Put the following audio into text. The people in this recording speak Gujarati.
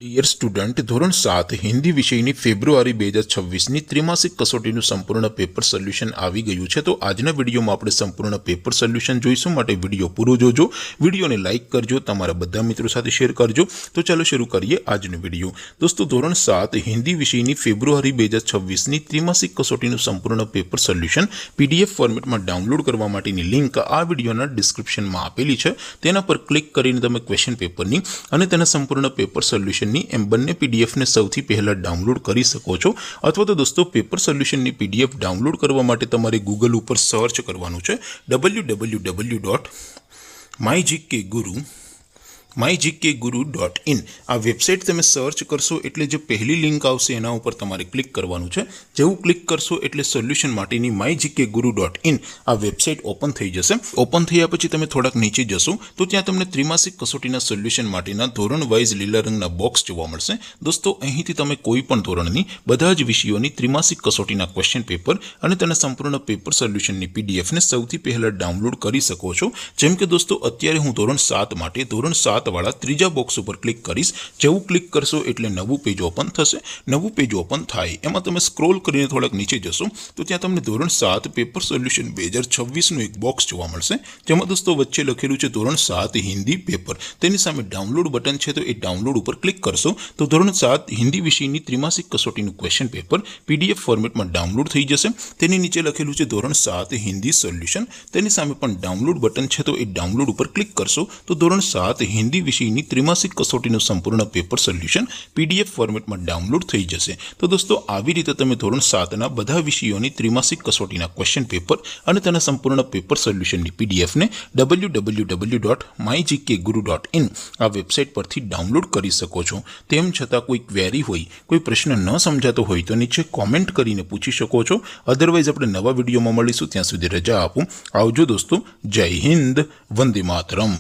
ડિયર સ્ટુડન્ટ, ધોરણ 7 હિન્દી વિષયની ફેબ્રુઆરી 2026ની ત્રિમાસિક કસોટીનું સંપૂર્ણ પેપર સોલ્યુશન આવી ગયું છે। તો આજના વિડીયોમાં આપણે સંપૂર્ણ પેપર સોલ્યુશન જોઈશું, માટે વિડીયો પૂરો જોજો, વિડીયોને લાઇક કરજો, તમારા બધા મિત્રો સાથે શેર કરજો। તો ચાલો શરૂ કરીએ આજનો વિડીયો। દોસ્તો, ધોરણ 7 હિન્દી વિષયની ફેબ્રુઆરી 2026ની ત્રિમાસિક કસોટીનું સંપૂર્ણ પેપર સોલ્યુશન PDF ફોર્મેટમાં ડાઉનલોડ કરવા માટેની લિંક આ વિડીયોના ડિસ્ક્રિપ્શનમાં આપેલી છે। તેના પર ક્લિક કરીને તમે ક્વેશ્ચન પેપરની અને તેના સંપૂર્ણ પેપર સોલ્યુશન એમ બંને PDF ને સૌથી પહેલા ડાઉનલોડ કરી શકો છો। અથવા તો દોસ્તો, પેપર સોલ્યુશનની PDF ડાઉનલોડ કરવા માટે તમારે ગૂગલ ઉપર સર્ચ કરવાનું છે www.mygkguru.in। આ વેબસાઇટ તમે સર્ચ કરશો એટલે જે પહેલી લિંક આવશે એના ઉપર તમારે ક્લિક કરવાનું છે। જેવું ક્લિક કરશો એટલે સોલ્યુશન માટેની mygkguru.in આ વેબસાઇટ ઓપન થઈ જશે। ઓપન થયા પછી તમે થોડાક નીચે જશો તો ત્યાં તમને ત્રિમાસિક કસોટીના સોલ્યુશન માટેના ધોરણ વાઇઝ લીલા રંગના બોક્સ જોવા મળશે। દોસ્તો, અહીંથી તમે કોઈ પણ ધોરણની બધા જ વિષયોની ત્રિમાસિક કસોટીના ક્વેશ્ચન પેપર અને તેના સંપૂર્ણ પેપર સોલ્યુશનની PDF ને સૌથી પહેલા ડાઉનલોડ કરી શકો છો। જેમ કે દોસ્તો, અત્યારે હું ધોરણ 7 માટે ધોરણ 7 વાળા ત્રીજા બોક્સ ઉપર ક્લિક કરીશ। જેવું ક્લિક કરશો એટલે નવું પેજ ઓપન થશે। નવું પેજ ઓપન થાય એમાં તમે સ્ક્રોલ કરીને થોડાક નીચે જશો તો ત્યાં તમને ધોરણ 7 પેપર સોલ્યુશન 2026નું એક બોક્સ જોવા મળશે, જેમાં દોસ્તો વચ્ચે લખેલું છે ધોરણ 7 હિન્દી પેપર। તેની સામે ડાઉનલોડ બટન છે, તો એ ડાઉનલોડ ઉપર ક્લિક કરશો તો ધોરણ 7 હિન્દી વિષયની ત્રિમાસિક કસોટીનું ક્વેશ્ચન પેપર PDF ફોર્મેટમાં ડાઉનલોડ થઈ જશે। તેની નીચે લખેલું છે ધોરણ 7 હિન્દી સોલ્યુશન। તેની સામે પણ ડાઉનલોડ બટન છે, તો એ ડાઉનલોડ ઉપર ક્લિક કરશો તો ધોરણ 7 હિન્દી વિષયની ત્રિમાસિક કસોટીનું સંપૂર્ણ પેપર સોલ્યુશન PDF ફોર્મેટમાં ડાઉનલોડ થઈ જશે। તો દોસ્તો, આવી રીતે તમે ધોરણ 7ના બધા વિષયોની ત્રિમાસિક કસોટીના ક્વેશ્ચન પેપર અને તેના સંપૂર્ણ પેપર સોલ્યુશનની PDF ને www.mygkguru.in આ વેબસાઇટ પરથી ડાઉનલોડ કરી શકો છો। તેમ છતાં કોઈ ક્વેરી હોય, કોઈ પ્રશ્ન ન સમજાતો હોય તો નીચે કોમેન્ટ કરીને પૂછી શકો છો। અધરવાઇઝ આપણે નવા વિડીયોમાં મળીશું, ત્યાં સુધી રજા આપો। આવજો દોસ્તો, જય હિન્દ, વંદે માતરમ।